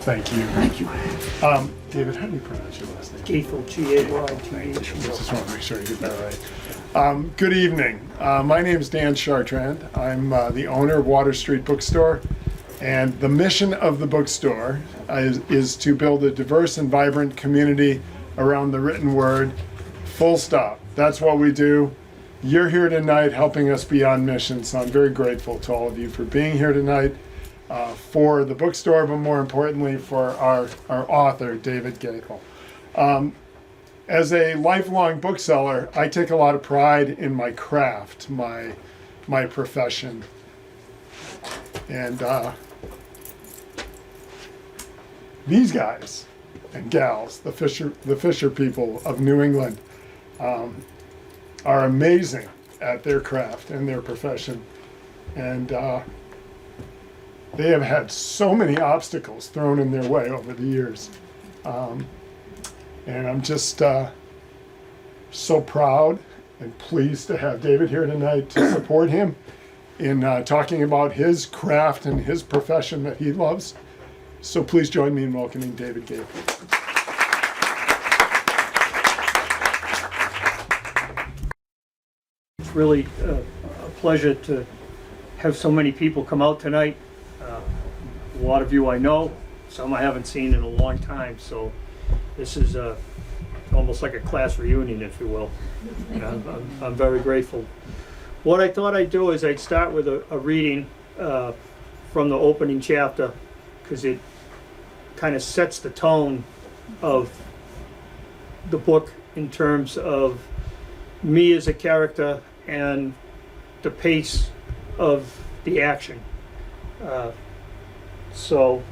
Thank you. Thank you. David, how do you pronounce your last name? Goethel, G-A-Y-T-H. Just want to make sure you get that right. Good evening. My name is Dan Chartrand. I'm the owner of Water Street Bookstore, and the mission of the bookstore is to build a diverse and vibrant community around the written word, full stop. That's what we do. You're here tonight helping us be on mission, so I'm very grateful to all of you for being here tonight, for the bookstore, but more importantly for our author, David Goethel. As a lifelong bookseller, I take a lot of pride in my craft, my profession. And these guys and gals, the Fisher people of New England, are amazing at their craft and their profession. And they have had so many obstacles thrown in their way over the years. And I'm just so proud and pleased to have David here tonight to support him in talking about his craft and his profession that he loves. So please join me in welcoming David Goethel. It's really a pleasure to have so many people come out tonight. A lot of you I know, some I haven't seen in a long time, so this is almost like a class reunion, if you will. And I'm very grateful. What I thought I'd do is I'd start with a reading from the opening chapter, because it kind of sets the tone of the book in terms of me as a character and the pace of the action. So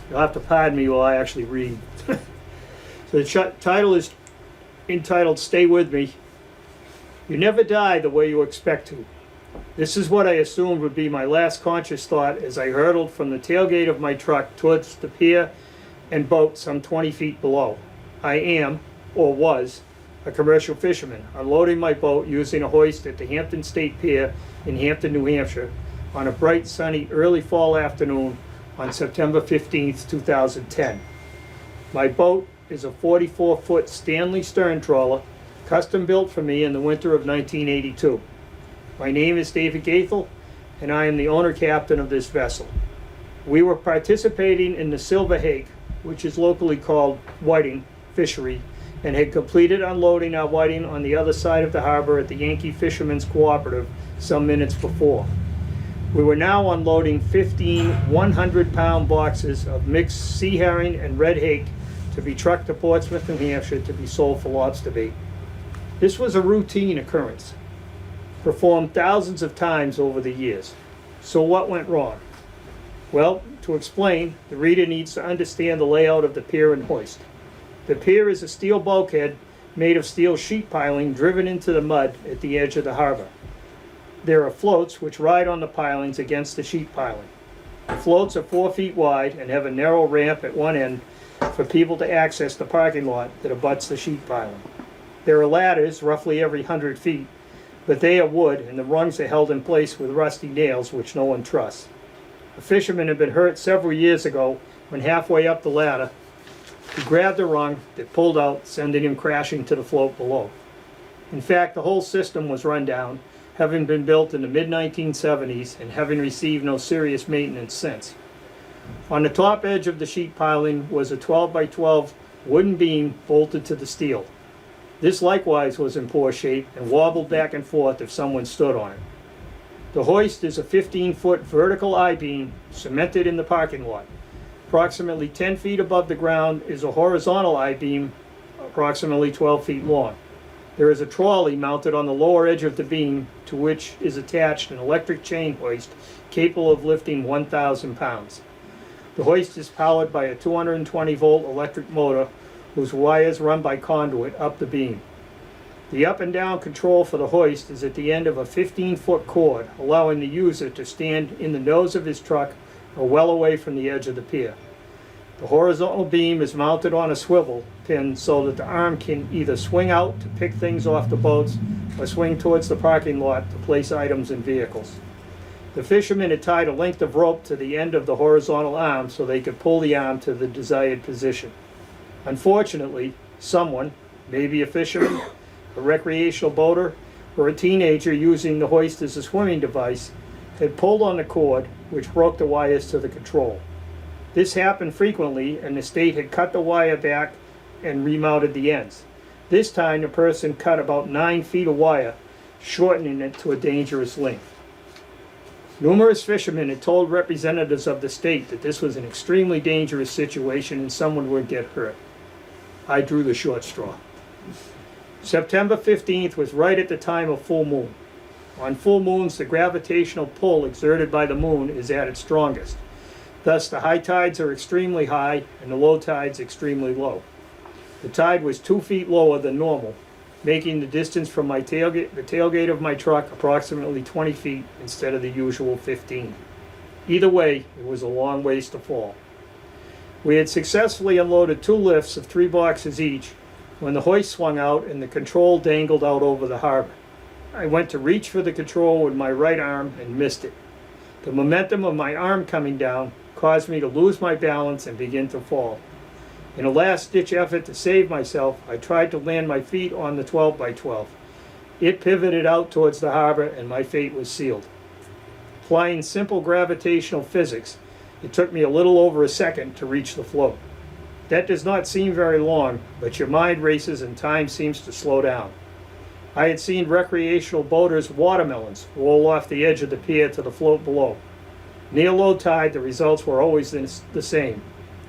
you'll have to pardon me while I actually read. So the title is entitled, Stay With Me. You never die the way you expect to. This is what I assumed would be my last conscious thought as I hurtled from the tailgate of my truck towards the pier and boat some 20 feet below. I am, or was, a commercial fisherman, unloading my boat using a hoist at the Hampton State Pier in Hampton, New Hampshire, on a bright, sunny, early fall afternoon on September 15th, 2010. My boat is a 44-foot Stanley stern trawler, custom built for me in the winter of 1982. My name is David Goethel, and I am the owner-captain of this vessel. We were participating in the Silver Hake, which is locally called whiting fishery, and had completed unloading our whiting on the other side of the harbor at the Yankee Fishermen's Cooperative some minutes before. We were now unloading 15 100-pound boxes of mixed sea herring and red hake to be trucked to Portsmouth, New Hampshire to be sold for lobster bait. This was a routine occurrence, performed thousands of times over the years. So what went wrong? Well, to explain, the reader needs to understand the layout of the pier and hoist. The pier is a steel bulkhead made of steel sheet piling driven into the mud at the edge of the harbor. There are floats which ride on the pilings against the sheet piling. The floats are 4 feet wide and have a narrow ramp at one end for people to access the parking lot that abuts the sheet piling. There are ladders roughly every 100 feet, but they are wood and the rungs are held in place with rusty nails which no one trusts. A fisherman had been hurt several years ago when halfway up the ladder, he grabbed a rung that pulled out, sending him crashing to the float below. In fact, the whole system was run down, having been built in the mid-1970s and having received no serious maintenance since. On the top edge of the sheet piling was a 12 by 12 wooden beam bolted to the steel. This likewise was in poor shape and wobbled back and forth if someone stood on it. The hoist is a 15-foot vertical I-beam cemented in the parking lot. Approximately 10 feet above the ground is a horizontal I-beam, approximately 12 feet long. There is a trolley mounted on the lower edge of the beam to which is attached an electric chain hoist capable of lifting 1,000 pounds. The hoist is powered by a 220-volt electric motor whose wires run by conduit up the beam. The up and down control for the hoist is at the end of a 15-foot cord, allowing the user to stand in the nose of his truck or well away from the edge of the pier. The horizontal beam is mounted on a swivel pin so that the arm can either swing out to pick things off the boats or swing towards the parking lot to place items in vehicles. The fishermen had tied a length of rope to the end of the horizontal arm so they could pull the arm to the desired position. Unfortunately, someone, maybe a fisherman, a recreational boater, or a teenager using the hoist as a swimming device, had pulled on the cord, which broke the wires to the control. This happened frequently, and the state had cut the wire back and remounted the ends. This time, the person cut about 9 feet of wire, shortening it to a dangerous length. Numerous fishermen had told representatives of the state that this was an extremely dangerous situation and someone would get hurt. I drew the short straw. September 15th was right at the time of full moon. On full moons, the gravitational pull exerted by the moon is at its strongest. Thus, the high tides are extremely high and the low tides extremely low. The tide was 2 feet lower than normal, making the distance from the tailgate of my truck approximately 20 feet instead of the usual 15. Either way, it was a long ways to fall. We had successfully unloaded 2 lifts of 3 boxes each when the hoist swung out and the control dangled out over the harbor. I went to reach for the control with my right arm and missed it. The momentum of my arm coming down caused me to lose my balance and begin to fall. In a last-ditch effort to save myself, I tried to land my feet on the 12x12. It pivoted out towards the harbor and my fate was sealed. Applying simple gravitational physics, it took me a little over a second to reach the float. That does not seem very long, but your mind races and time seems to slow down. I had seen recreational boaters' watermelons roll off the edge of the pier to the float below. Near low tide, the results were always the same.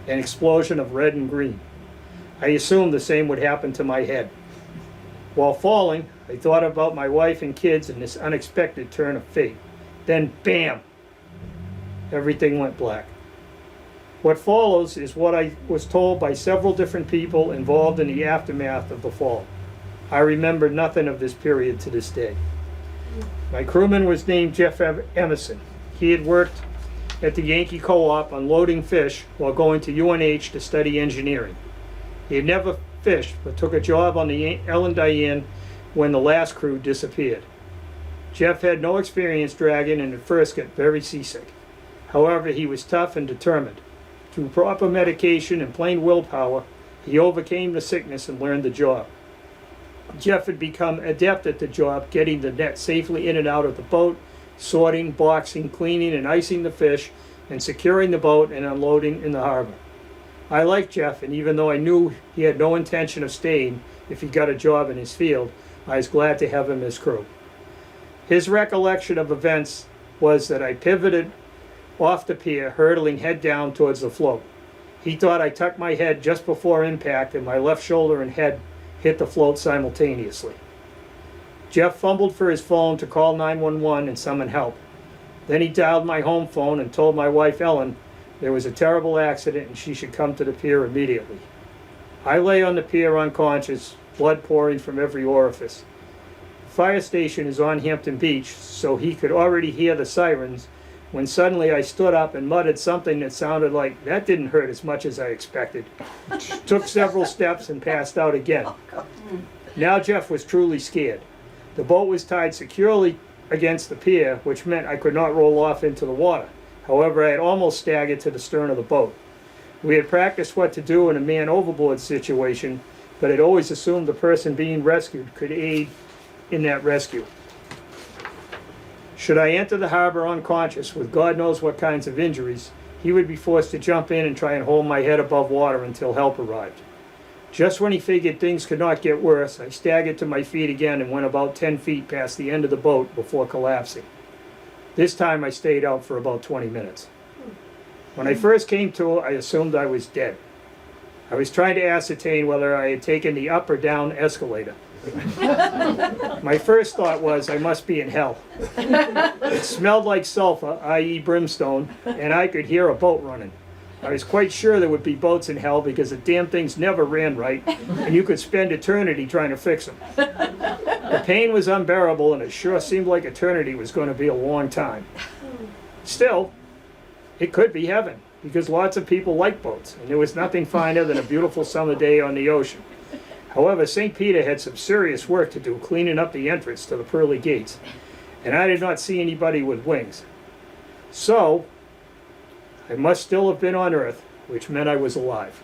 An explosion of red and green. I assumed the same would happen to my head. While falling, I thought about my wife and kids and this unexpected turn of fate. Then, bam! Everything went black. What follows is what I was told by several different people involved in the aftermath of the fall. I remember nothing of this period to this day. My crewman was named Jeff Emerson. He had worked at the Yankee Co-op unloading fish while going to UNH to study engineering. He had never fished, but took a job on the Ellen Diane when the last crew disappeared. Jeff had no experience dragging and at first got very seasick. However, he was tough and determined. Through proper medication and plain willpower, he overcame the sickness and learned the job. Jeff had become adept at the job, getting the net safely in and out of the boat, sorting, boxing, cleaning, and icing the fish, and securing the boat and unloading in the harbor. I liked Jeff, and even though I knew he had no intention of staying if he got a job in his field, I was glad to have him as crew. His recollection of events was that I pivoted off the pier, hurtling head down towards the float. He thought I tucked my head just before impact, and my left shoulder and head hit the float simultaneously. Jeff fumbled for his phone to call 911 and summon help. Then he dialed my home phone and told my wife Ellen there was a terrible accident and she should come to the pier immediately. I lay on the pier unconscious, blood pouring from every orifice. The fire station is on Hampton Beach, so he could already hear the sirens when suddenly I stood up and muttered something that sounded like, "That didn't hurt as much as I expected." Took several steps and passed out again. Now Jeff was truly scared. The boat was tied securely against the pier, which meant I could not roll off into the water. However, I had almost staggered to the stern of the boat. We had practiced what to do in a man overboard situation, but had always assumed the person being rescued could aid in that rescue. Should I enter the harbor unconscious with God knows what kinds of injuries, he would be forced to jump in and try and hold my head above water until help arrived. Just when he figured things could not get worse, I staggered to my feet again and went about 10 feet past the end of the boat before collapsing. This time I stayed out for about 20 minutes. When I first came to, I assumed I was dead. I was trying to ascertain whether I had taken the up or down escalator. My first thought was I must be in hell. It smelled like sulfur, i.e. brimstone, and I could hear a boat running. I was quite sure there would be boats in hell because the damn things never ran right, and you could spend eternity trying to fix them. The pain was unbearable, and it sure seemed like eternity was going to be a long time. Still, it could be heaven, because lots of people like boats, and there was nothing finer than a beautiful summer day on the ocean. However, St. Peter had some serious work to do cleaning up the entrance to the pearly gates, and I did not see anybody with wings. So, I must still have been on Earth, which meant I was alive.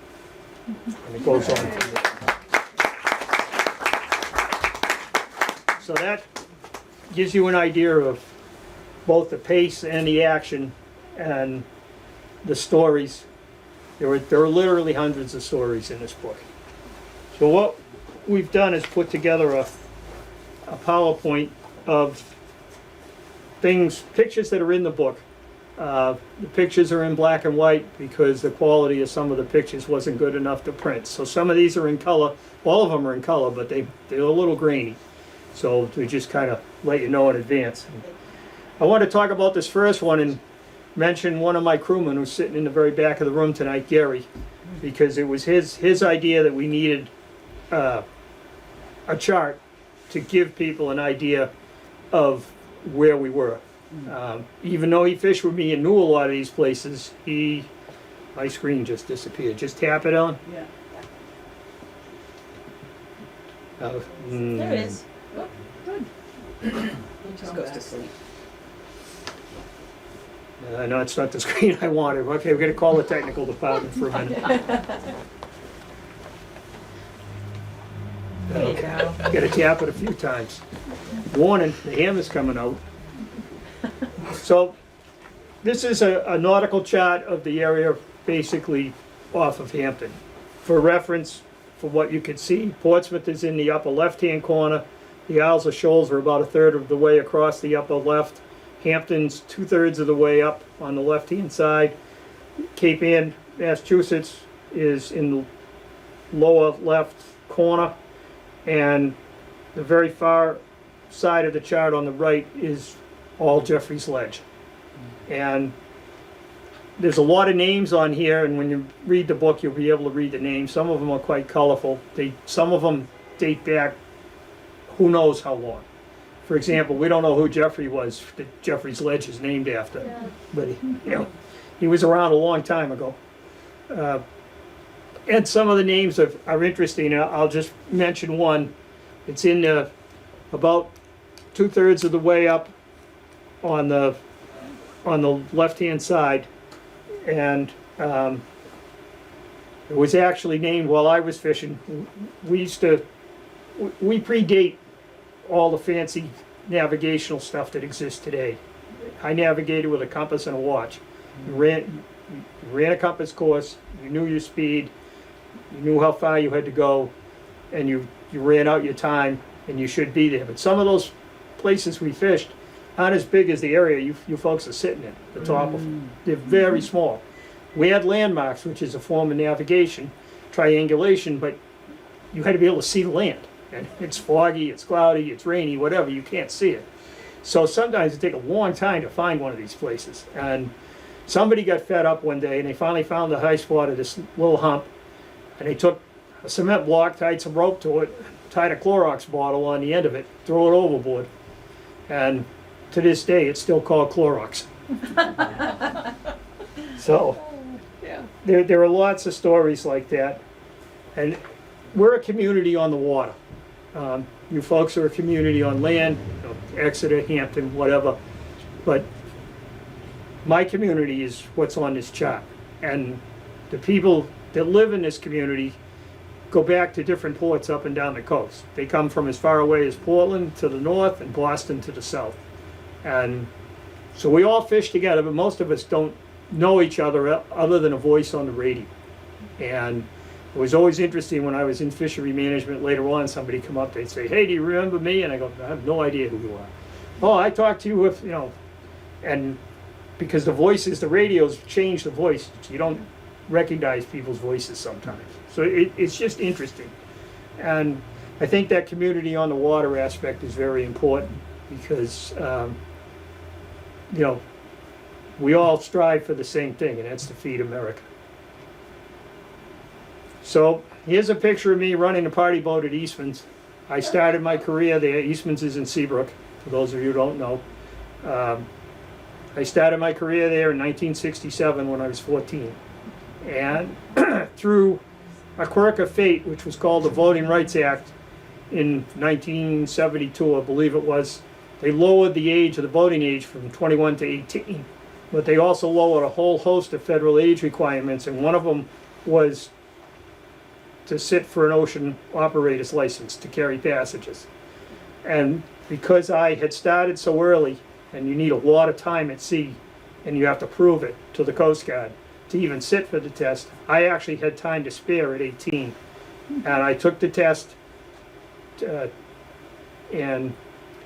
And it goes on from there. So that gives you an idea of both the pace and the action and the stories. There are literally hundreds of stories in this book. So what we've done is put together a PowerPoint of pictures that are in the book. The pictures are in black and white because the quality of some of the pictures wasn't good enough to print. So some of these are in color. All of them are in color, but they're a little grainy. So we just kind of let you know in advance. I want to talk about this first one and mention one of my crewmen who's sitting in the very back of the room tonight, Gary, because it was his idea that we needed a chart to give people an idea of where we were. Even though he fished with me and knew a lot of these places, my screen just disappeared. Just tap it on. Yeah. Uh, There it is. Oh, good. It just goes to sleep. No, it's not the screen I wanted. Okay, we're gonna call the technical department for a minute. There you go. Gotta tap it a few times. Warning, the hammer's coming out. So, this is a nautical chart of the area basically off of Hampton. For reference, for what you can see, Portsmouth is in the upper left-hand corner. The Isles of Shoals are about a third of the way across the upper left. Hampton's 2/3 of the way up on the left-hand side. Cape Ann, Massachusetts is in the lower left corner. And the very far side of the chart on the right is all Jeffrey's Ledge. And there's a lot of names on here, and when you read the book, you'll be able to read the names. Some of them are quite colorful. Some of them date back who knows how long. For example, we don't know who Jeffrey was that Jeffrey's Ledge is named after. Yeah. But he was around a long time ago. And some of the names are interesting. I'll just mention one. It's in about 2/3 of the way up on the left-hand side, and it was actually named while I was fishing. We predate all the fancy navigational stuff that exists today. I navigated with a compass and a watch. You ran a compass course, you knew your speed, you knew how far you had to go, and you ran out your time, and you should be there. But some of those places we fished aren't as big as the area you folks are sitting in, the top of them. They're very small. We had landmarks, which is a form of navigation, triangulation, but you had to be able to see the land. And it's foggy, it's cloudy, it's rainy, whatever, you can't see it. So sometimes it takes a long time to find one of these places. And somebody got fed up one day, and they finally found the high spot of this little hump, and they took a cement block, tied some rope to it, tied a Clorox bottle on the end of it, threw it overboard. And to this day, it's still called Clorox. So, Yeah. there are lots of stories like that. And we're a community on the water. You folks are a community on land, Exeter, Hampton, whatever. But my community is what's on this chart. And the people that live in this community go back to different ports up and down the coast. They come from as far away as Portland to the north and Boston to the south. And so we all fish together, but most of us don't know each other other than a voice on the radio. And it was always interesting when I was in fishery management later on, somebody come up, they'd say, "Hey, do you remember me?" And I go, "I have no idea who you are." "Oh, I talked to you with, and because the voices, the radios change the voice, you don't recognize people's voices sometimes. So it's just interesting. And I think that community on the water aspect is very important because, we all strive for the same thing, and that's to feed America. So here's a picture of me running a party boat at Eastman's. I started my career there. Eastman's is in Seabrook, for those of you who don't know. I started my career there in 1967 when I was 14. And through a quirk of fate, which was called the Voting Rights Act in 1972, I believe it was, they lowered the age of the voting age from 21 to 18. but they also lowered a whole host of federal age requirements, and one of them was to sit for an ocean operator's license to carry passages. And because I had started so early, and you need a lot of time at sea, and you have to prove it to the Coast Guard to even sit for the test, I actually had time to spare at 18. And I took the test, and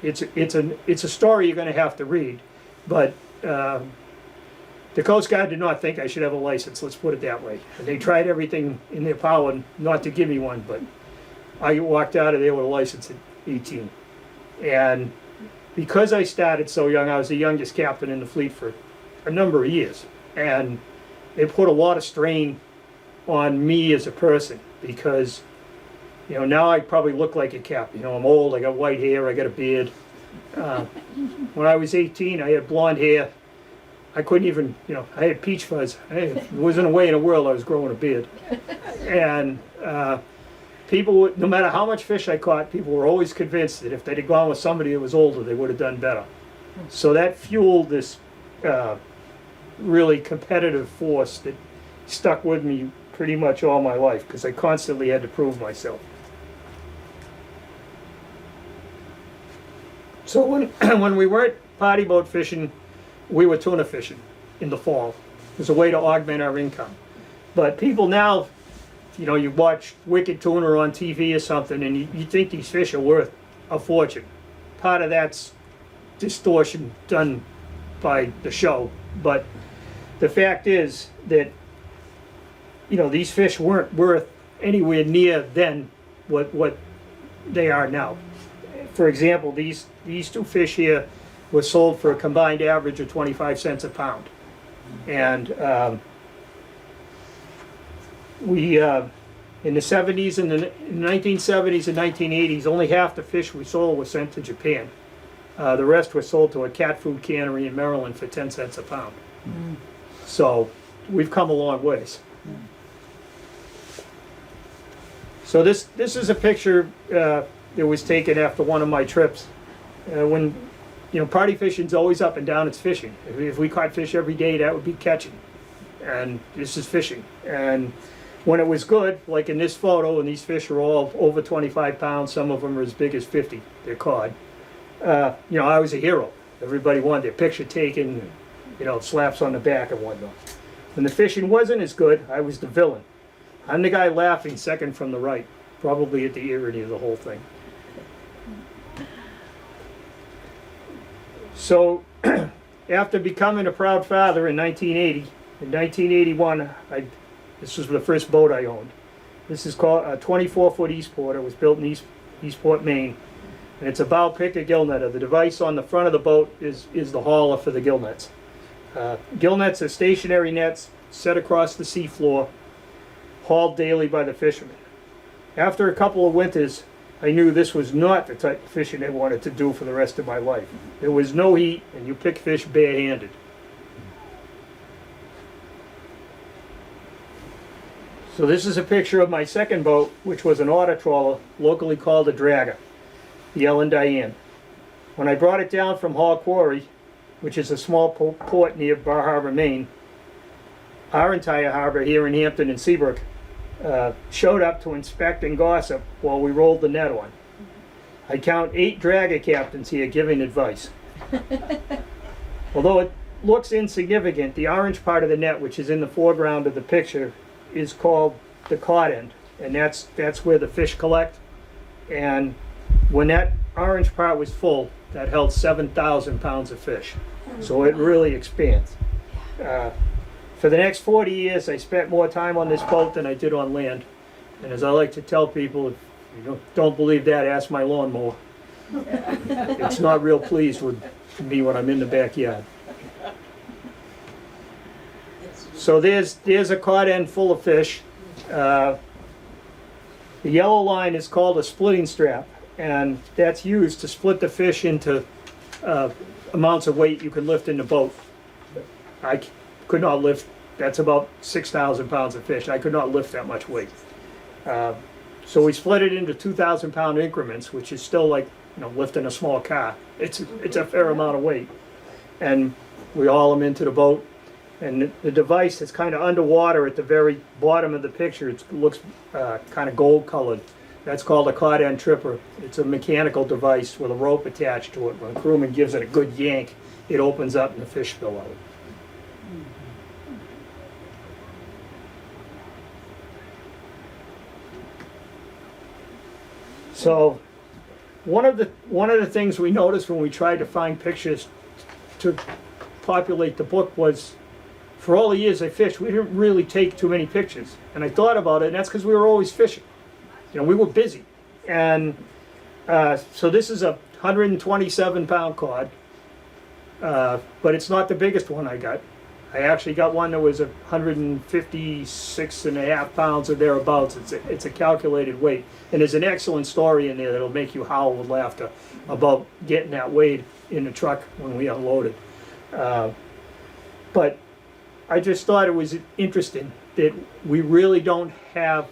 it's a story you're gonna have to read, but the Coast Guard did not think I should have a license, let's put it that way. They tried everything in their power not to give me one, but I walked out of there with a license at 18. And because I started so young, I was the youngest captain in the fleet for a number of years. And it put a lot of strain on me as a person, because, you know, now I probably look like a captain. You know, I'm old, I got white hair, I got a beard. When I was 18, I had blonde hair. I couldn't even, you know, I had peach fuzz. There wasn't a way in the world I was growing a beard. And people would, no matter how much fish I caught, people were always convinced that if they'd have gone with somebody that was older, they would have done better. So that fueled this really competitive force that stuck with me pretty much all my life, because I constantly had to prove myself. So when we weren't party boat fishing, we were tuna fishing in the fall. It was a way to augment our income. But people now, you know, you watch Wicked Tuna on TV or something, and you think these fish are worth a fortune. Part of that's distortion done by the show, but the fact is that, you know, these fish weren't worth anywhere near then what they are now. For example, these two fish here were sold for a combined average of 25 cents a pound. And we, in the 70s and the 1970s and 1980s, only half the fish we sold was sent to Japan. The rest were sold to a cat food cannery in Maryland for 10 cents a pound. So we've come a long ways. So this is a picture that was taken after one of my trips. When, you know, party fishing's always up and down, it's fishing. If we caught fish every day, that would be catching. And this is fishing. And when it was good, like in this photo, and these fish are all over 25 pounds, some of them are as big as 50, they're cod. You know, I was a hero. Everybody wanted their picture taken, you know, slaps on the back and whatnot. When the fishing wasn't as good, I was the villain. I'm the guy laughing second from the right, probably at the irony of the whole thing. So, after becoming a proud father in 1980, in 1981, this was the first boat I owned. This is called a 24-foot Eastporter. It was built in Eastport, Maine. And it's a bow picker gill netter. The device on the front of the boat is the hauler for the gill nets. Gill nets are stationary nets set across the seafloor, hauled daily by the fishermen. After a couple of winters, I knew this was not the type of fishing I wanted to do for the rest of my life. There was no heat, and you pick fish barehanded. So this is a picture of my second boat, which was an otter trawler, locally called a dragger, the Ellen Diane. When I brought it down from Hall Quarry, which is a small port near Bar Harbor, Maine, our entire harbor here in Hampton and Seabrook showed up to inspect and gossip while we rolled the net on. I count 8 dragger captains here giving advice. Although it looks insignificant, the orange part of the net, which is in the foreground of the picture, is called the cod end, and that's where the fish collect. And when that orange part was full, that held 7,000 pounds of fish. So it really expands. For the next 40 years, I spent more time on this boat than I did on land. And as I like to tell people, if you don't believe that, ask my lawnmower. It's not real pleased with me when I'm in the backyard. So there's a cod end full of fish. The yellow line is called a splitting strap, and that's used to split the fish into amounts of weight you can lift in the boat. I could not lift, that's about 6,000 pounds of fish. I could not lift that much weight. So we split it into 2,000 pound increments, which is still like, you know, lifting a small car. It's a fair amount of weight. And we haul them into the boat. And the device that's kind of underwater at the very bottom of the picture, it looks kind of gold colored. That's called a cod end tripper. It's a mechanical device with a rope attached to it. When a crewman gives it a good yank, it opens up and the fish spill out. So one of the things we noticed when we tried to find pictures to populate the book was, for all the years I fished, we didn't really take too many pictures. And I thought about it, and that's because we were always fishing. You know, we were busy. And so this is a 127-pound cod, but it's not the biggest one I got. I actually got one that was 156 and a half pounds or thereabouts. It's a calculated weight. And there's an excellent story in there that'll make you howl with laughter about getting that weight in the truck when we unloaded. But I just thought it was interesting that we really don't have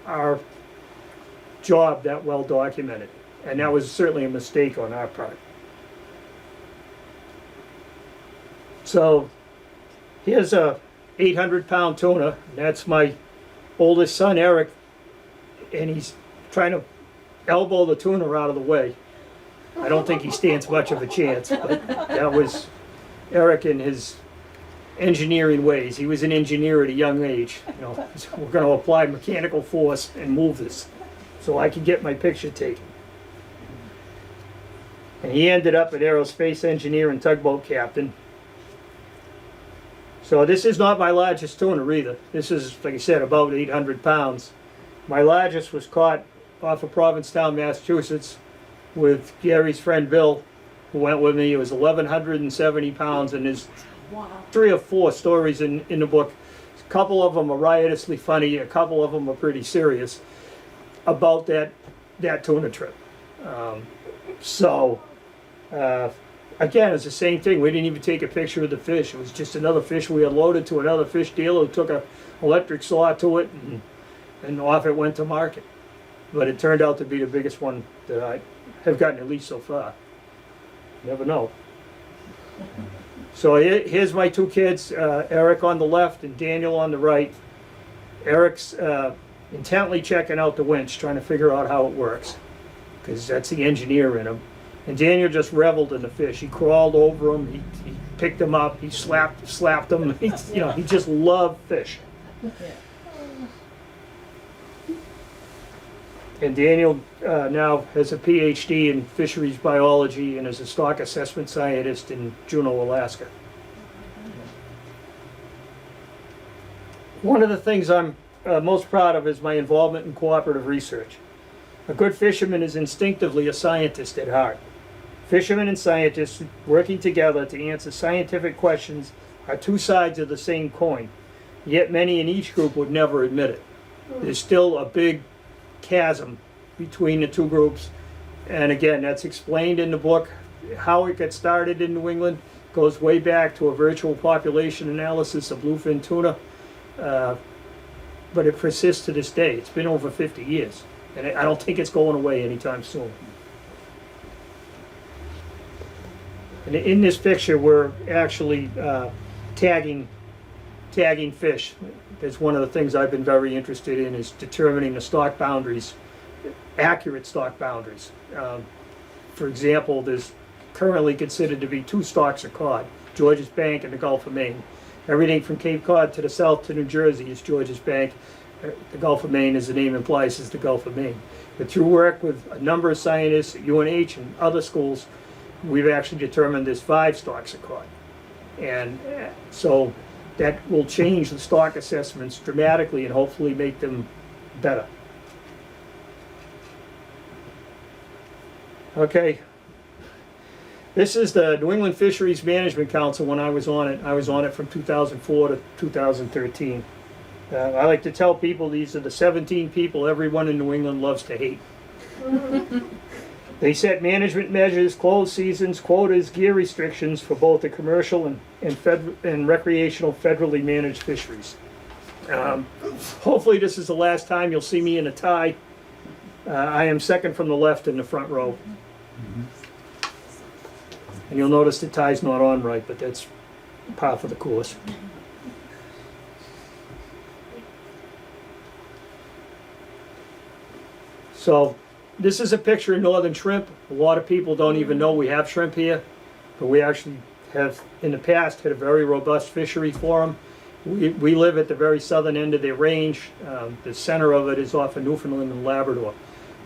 our job that well documented. And that was certainly a mistake on our part. So here's a 800-pound tuna. And that's my oldest son, Eric, and he's trying to elbow the tuna out of the way. I don't think he stands much of a chance, but that was Eric and his engineering ways. He was an engineer at a young age. You know, so we're going to apply mechanical force and move this so I can get my picture taken. And he ended up an aerospace engineer and tugboat captain. So this is not my largest tuna either. This is, like I said, about 800 pounds. My largest was caught off of Provincetown, Massachusetts, with Gary's friend Bill, who went with me. It was 1,170 pounds, and there's 3 or 4 stories in the book. A couple of them are riotously funny, a couple of them are pretty serious about that tuna trip. Again, it's the same thing. We didn't even take a picture of the fish. It was just another fish we unloaded to another fish dealer who took an electric saw to it, and off it went to market. But it turned out to be the biggest one that I have gotten, at least so far. Never know. So here's my 2 kids, Eric on the left and Daniel on the right. Eric's intently checking out the winch, trying to figure out how it works, because that's the engineer in him. And Daniel just reveled in the fish. He crawled over them, he picked them up, he slapped them. He just loved fish. And Daniel now has a PhD in fisheries biology and is a stock assessment scientist in Juneau, Alaska. One of the things I'm most proud of is my involvement in cooperative research. A good fisherman is instinctively a scientist at heart. Fishermen and scientists working together to answer scientific questions are 2 sides of the same coin, yet many in each group would never admit it. There's still a big chasm between the 2 groups, and again, that's explained in the book. How it got started in New England goes way back to a virtual population analysis of bluefin tuna, but it persists to this day. It's been over 50 years, and I don't think it's going away anytime soon. And in this picture, we're actually tagging fish. That's one of the things I've been very interested in, is determining the stock boundaries, accurate stock boundaries. For example, there's currently considered to be 2 stocks of cod, George's Bank and the Gulf of Maine. Everything from Cape Cod to the south to New Jersey is George's Bank. The Gulf of Maine, as the name implies, is the Gulf of Maine. But through work with a number of scientists at UNH and other schools, we've actually determined there's 5 stocks of cod. And so that will change the stock assessments dramatically and hopefully make them better. Okay. This is the New England Fisheries Management Council when I was on it. I was on it from 2004 to 2013. I like to tell people these are the 17 people everyone in New England loves to hate. They set management measures, closed seasons, quotas, gear restrictions for both the commercial and recreational federally managed fisheries. Hopefully this is the last time you'll see me in a tie. I am second from the left in the front row. And you'll notice the tie's not on right, but that's par for the course. So this is a picture of northern shrimp. A lot of people don't even know we have shrimp here, but we actually have in the past had a very robust fishery for them. We live at the very southern end of their range. The center of it is off of Newfoundland and Labrador.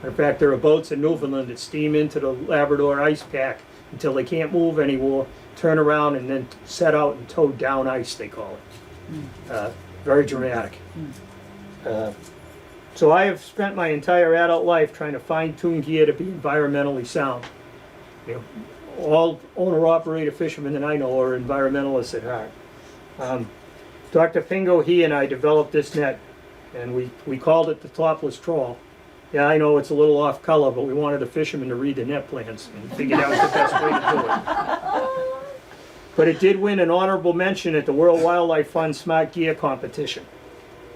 In fact, there are boats in Newfoundland that steam into the Labrador ice pack until they can't move anymore, turn around and then set out and tow down ice, they call it. Very dramatic. So I have spent my entire adult life trying to fine-tune gear to be environmentally sound. You know, all owner-operator fishermen that I know are environmentalists at heart. Dr. Pingo, he and I developed this net, and we called it the topless trawl. Yeah, I know it's a little off color, but we wanted the fishermen to read the net plans and figured out the best way to do it. But it did win an honorable mention at the World Wildlife Fund Smart Gear Competition.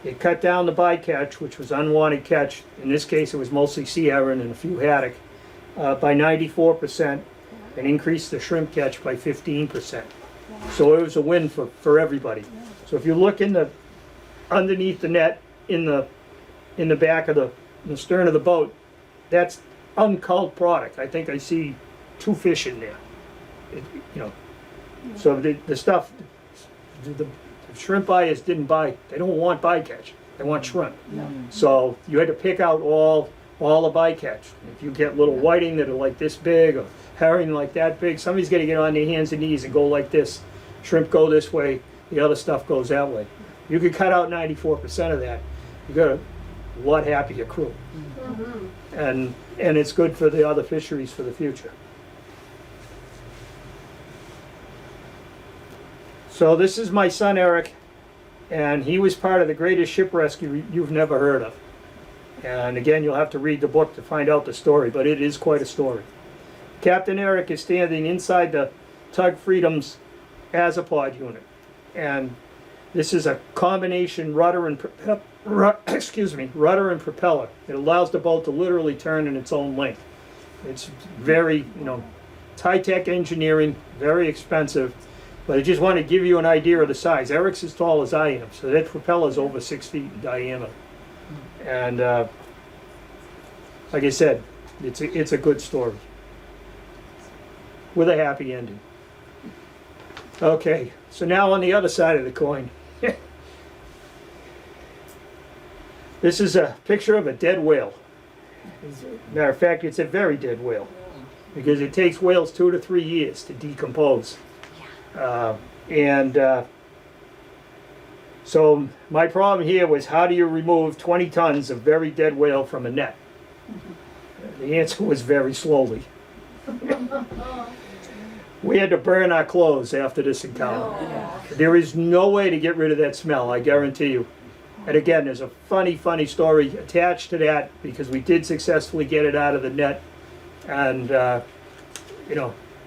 It cut down the bycatch, which was unwanted catch. In this case, it was mostly sea heron and a few haddock, by 94%, and increased the shrimp catch by 15%. So it was a win for everybody. So if you look underneath the net in the back of the stern of the boat, that's unculled product. I think I see 2 fish in there. So the stuff, the shrimp buyers didn't buy. They don't want bycatch. They want shrimp. So you had to pick out all the bycatch. If you get little whiting that are like this big or herring like that big, somebody's got to get on their hands and knees and go like this. Shrimp go this way. The other stuff goes that way. You could cut out 94% of that. You got a lot happier crew. And it's good for the other fisheries for the future. So this is my son Eric, and he was part of the greatest ship rescue you've never heard of. And again, you'll have to read the book to find out the story, but it is quite a story. Captain Eric is standing inside the Tug Freedom's Azipod unit. And this is a combination rudder and propeller. It allows the boat to literally turn in its own length. It's very, high-tech engineering, very expensive, but I just want to give you an idea of the size. Eric's as tall as I am, so that propeller is over 6 feet in diameter. And like I said, it's a good story with a happy ending. Okay, so now on the other side of the coin. This is a picture of a dead whale. Matter of fact, it's a very dead whale because it takes whales 2 to 3 years to decompose. So my problem here was, how do you remove 20 tons of very dead whale from a net? The answer was very slowly. We had to burn our clothes after this encounter. There is no way to get rid of that smell, I guarantee you. And again, there's a funny story attached to that because we did successfully get it out of the net. And,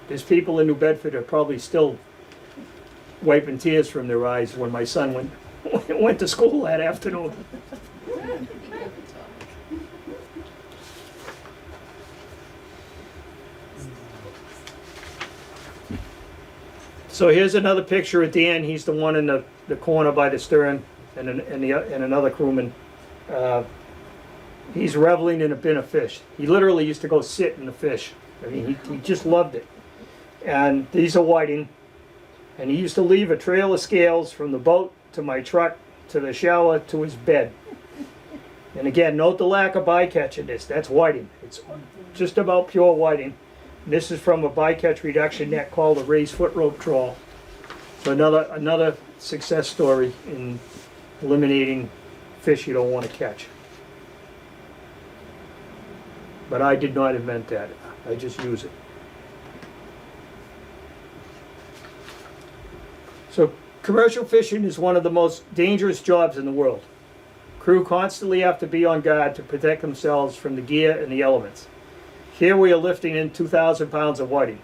there's people in New Bedford are probably still wiping tears from their eyes when my son went to school that afternoon. So here's another picture of Dan. He's the one in the corner by the stern, and another crewman. He's reveling in a bin of fish. He literally used to go sit in the fish. I mean, he just loved it. And these are whiting. And he used to leave a trail of scales from the boat to my truck to the shower to his bed. And again, note the lack of bycatch in this. That's whiting. It's just about pure whiting. This is from a bycatch reduction net called a raised foot rope trawl. So another success story in eliminating fish you don't want to catch. But I did not invent that. I just use it. So commercial fishing is one of the most dangerous jobs in the world. Crew constantly have to be on guard to protect themselves from the gear and the elements. Here we are lifting in 2,000 pounds of whiting.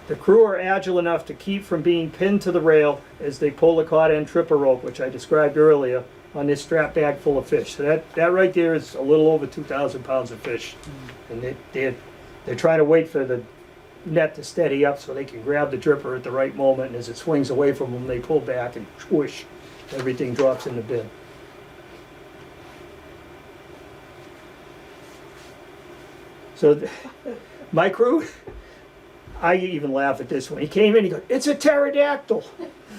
The crew are agile enough to keep from being pinned to the rail as they pull the caught end tripper rope, which I described earlier, on this strap bag full of fish. So that right there is a little over 2,000 pounds of fish. And they're trying to wait for the net to steady up so they can grab the dripper at the right moment, and as it swings away from them, they pull back and whoosh, everything drops in the bin. So my crew, I even laugh at this one. He came in, he goes, "It's a pterodactyl."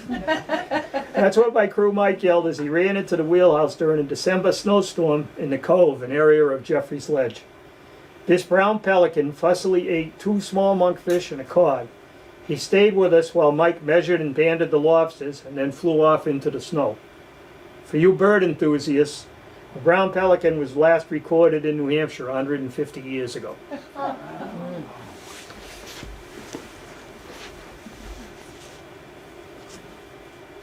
That's what my crew Mike yelled as he ran into the wheelhouse during a December snowstorm in the Cove, an area of Jeffrey's Ledge. This brown pelican fussily ate 2 small monkfish and a cod. He stayed with us while Mike measured and banded the lobsters and then flew off into the snow. For you bird enthusiasts, the brown pelican was last recorded in New Hampshire 150 years ago.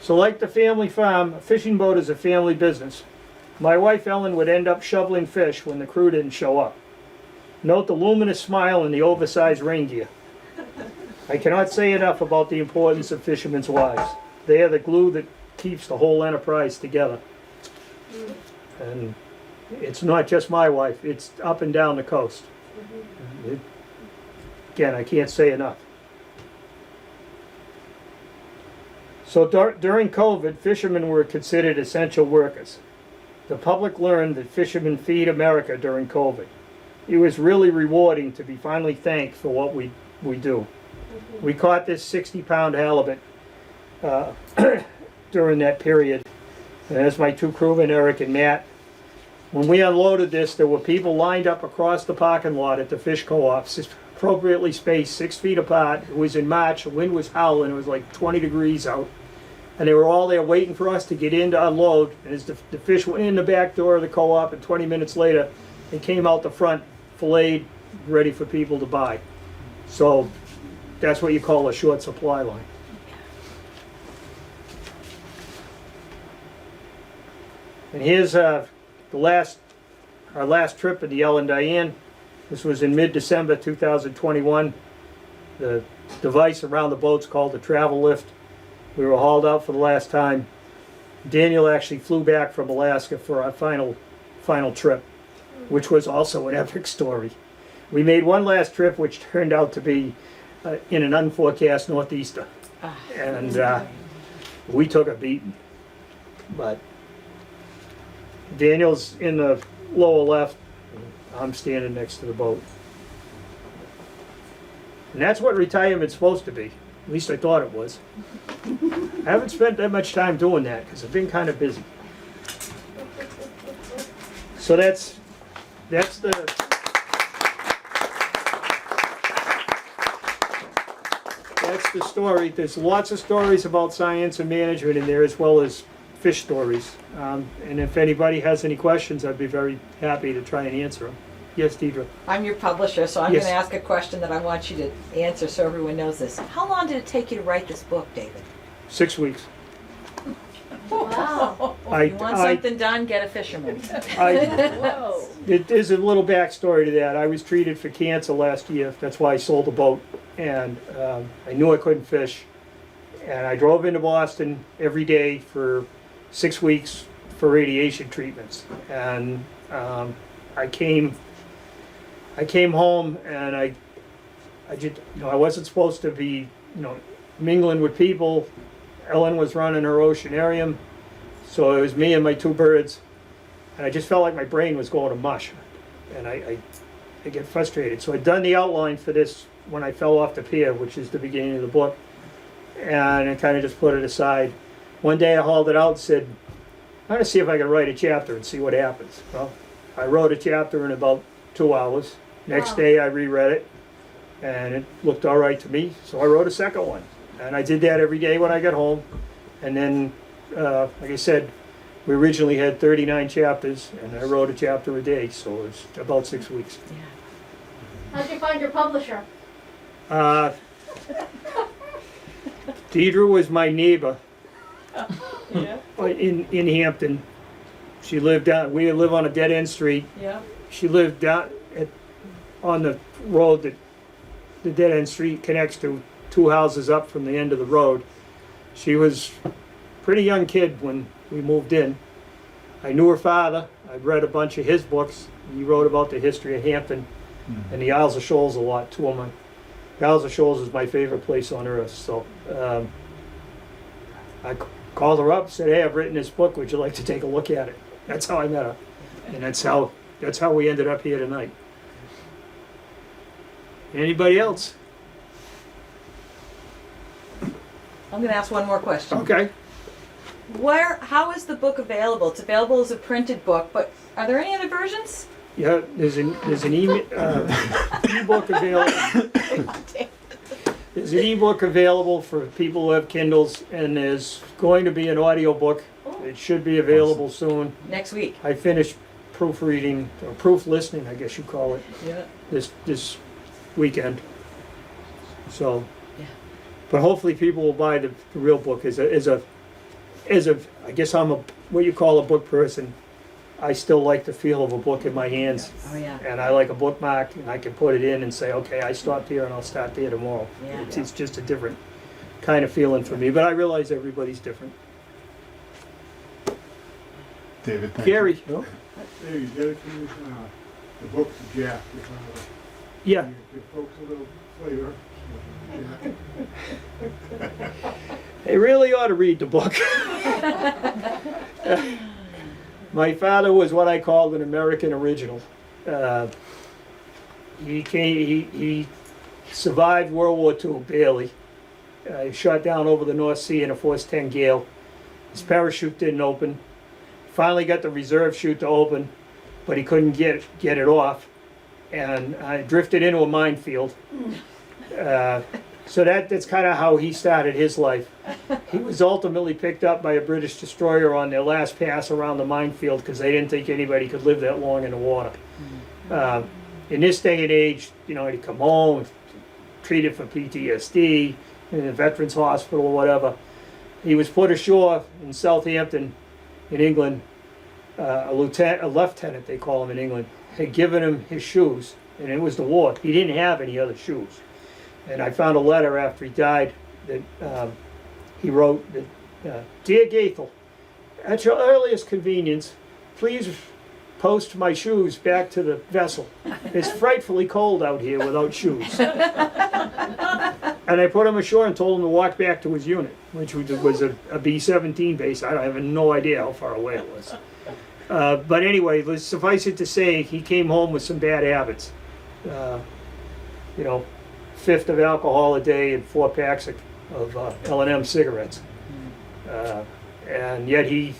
So like the family farm, a fishing boat is a family business. My wife Ellen would end up shoveling fish when the crew didn't show up. Note the luminous smile and the oversized rain gear. I cannot say enough about the importance of fishermen's wives. They are the glue that keeps the whole enterprise together. And it's not just my wife, it's up and down the coast. Again, I can't say enough. So during COVID, fishermen were considered essential workers. The public learned that fishermen feed America during COVID. It was really rewarding to be finally thanked for what we do. We caught this 60-pound halibut during that period. And as my 2 crewmen, Eric and Matt, when we unloaded this, there were people lined up across the parking lot at the fish co-ops, appropriately spaced 6 feet apart. It was in March, the wind was howling, it was like 20 degrees out. And they were all there waiting for us to get in to unload. And as the fish went in the back door of the co-op, and 20 minutes later, they came out the front, filleted, ready for people to buy. So that's what you call a short supply line. And here's our last trip in the Ellen Diane. This was in mid-December 2021. The device around the boat's called the travel lift. We were hauled out for the last time. Daniel actually flew back from Alaska for our final trip, which was also an epic story. We made one last trip, which turned out to be in an unforecast northeaster, and we took a beating. But Daniel's in the lower left. I'm standing next to the boat, and that's what retirement's supposed to be. At least I thought it was. I haven't spent that much time doing that because I've been kind of busy. So that's the story. There's lots of stories about science and management in there, as well as fish stories. And if anybody has any questions, I'd be very happy to try and answer them. Yes, Deidre? I'm your publisher, so I'm Yes. going to ask a question that I want you to answer so everyone knows this. How long did it take you to write this book, David? 6 weeks. Wow. I- You want I- something done, get a fisherman. Whoa. There's a little backstory to that. I was treated for cancer last year. That's why I sold the boat. And I knew I couldn't fish. And I drove into Boston every day for 6 weeks for radiation treatments. And I came home, and I just, I wasn't supposed to be, mingling with people. Ellen was running her oceanarium, so it was me and my 2 birds, and I just felt like my brain was going to mush, and I get frustrated. So I'd done the outline for this when I fell off the pier, which is the beginning of the book, and I kind of just put it aside. One day I hauled it out and said, I'm going to see if I can write a chapter and see what happens. Well, I wrote a chapter in about 2 hours. Next Wow. day I reread it, and it looked all right to me, so I wrote a second one. And I did that every day when I got home. And then, like I said, we originally had 39 chapters, and I wrote a chapter a day, so it was about 6 weeks. How'd you find your publisher? Deidre was my neighbor Yeah. in Hampton. She lived down, we live on a dead-end street. Yeah. She lived down on the road that the dead-end street connects to 2 houses up from the end of the road. She was a pretty young kid when we moved in. I knew her father. I'd read a bunch of his books. He wrote about the history of Hampton and the Isles of Shoals a lot, 2 of Pals of Shoals is my favorite place on earth, so I called her up, said, hey, I've written this book, would you like to take a look at it? That's how I met her, and that's how we ended up here tonight. Anybody else? I'm gonna ask one more question. Okay. How is the book available? It's available as a printed book, but are there any other versions? Yeah, there's an ebook available. There's an ebook available for people who have Kindles, and there's going to be an audiobook. It should be available soon. Next week. I finished proofreading, or proof listening, I guess you call it, Yeah. this weekend. So, Yeah. but hopefully people will buy the real book as a, I guess I'm what you call a book person. I still like the feel of a book in my hands, Oh, yeah. and I like a bookmark, and I can put it in and say, okay, I stopped here and I'll start there tomorrow. Yeah. It's just a different kind of feeling for me, but I realize everybody's different. David, thank you. Gary? Hey, you dedicated the book to Jack. Yeah. Give folks a little flavor. They really ought to read the book. My father was what I called an American original. He survived World War II barely. He shot down over the North Sea in a Force 10 gale. His parachute didn't open. Finally got the reserve chute to open, but he couldn't get it off, and I drifted into a minefield. So that's kind of how he started his life. He was ultimately picked up by a British destroyer on their last pass around the minefield because they didn't think anybody could live that long in the water. In this day and age, he'd come home, treated for PTSD in a veterans hospital or whatever. He was put ashore in Southampton in England. A lieutenant, they call him in England, had given him his shoes, and it was the war. He didn't have any other shoes. And I found a letter after he died that he wrote that, Dear Goethel, at your earliest convenience, please post my shoes back to the vessel. It's frightfully cold out here without shoes. And I put him ashore and told him to walk back to his unit, which was a B-17 base. I have no idea how far away it was. But anyway, suffice it to say, he came home with some bad habits. Fifth of alcohol a day and 4 packs of L&M cigarettes. And yet he,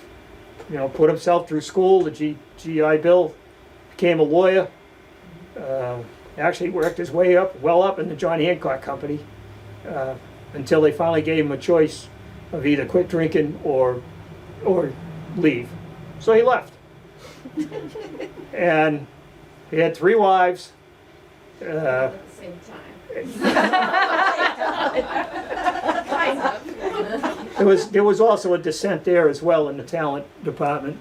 put himself through school, the GI Bill, became a lawyer. Actually worked his way up in the John Hancock Company until they finally gave him a choice of either quit drinking or leave. So he left. And he had 3 wives. At the same time. Kind of. There was also a dissent there as well in the talent department.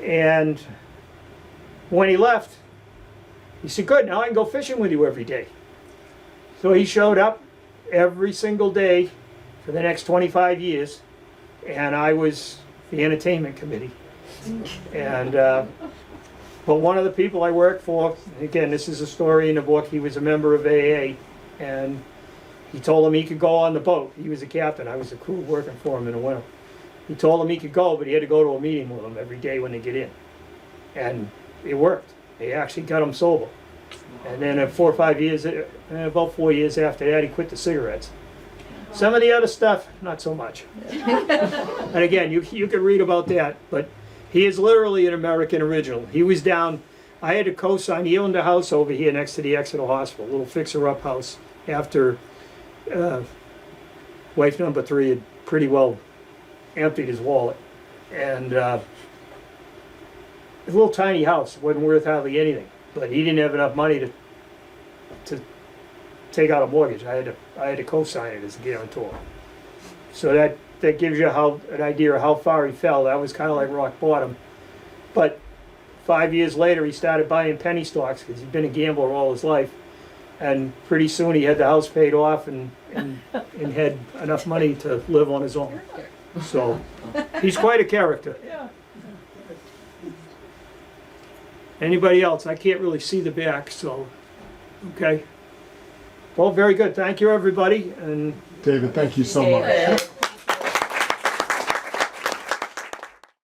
And when he left, he said, good, now I can go fishing with you every day. So he showed up every single day for the next 25 years, and I was the entertainment committee. And but one of the people I worked for, again, this is a story in the book, he was a member of AA, and he told him he could go on the boat. He was a captain, I was a crew working for him in the winter. He told him he could go, but he had to go to a meeting with him every day when they get in. And it worked. They actually got him sober. And then about 4 years after that, he quit the cigarettes. Some of the other stuff, not so much. And again, you could read about that, but he is literally an American original. He was down, I had to co-sign, he owned a house over here next to the Exeter Hospital, a little fixer-up house, after wife number 3 had pretty well emptied his wallet. And a little tiny house, wasn't worth hardly anything, but he didn't have enough money to take out a mortgage. I had to co-sign it as a guarantor. So that gives you an idea of how far he fell. That was kind of like rock bottom. But 5 years later, he started buying penny stocks because he'd been a gambler all his life. And pretty soon he had the house paid off and had enough money to live on his own. So he's quite a character. Anybody else? I can't really see the back, so Okay. Well, very good. Thank you, everybody, and David, thank you so much. David.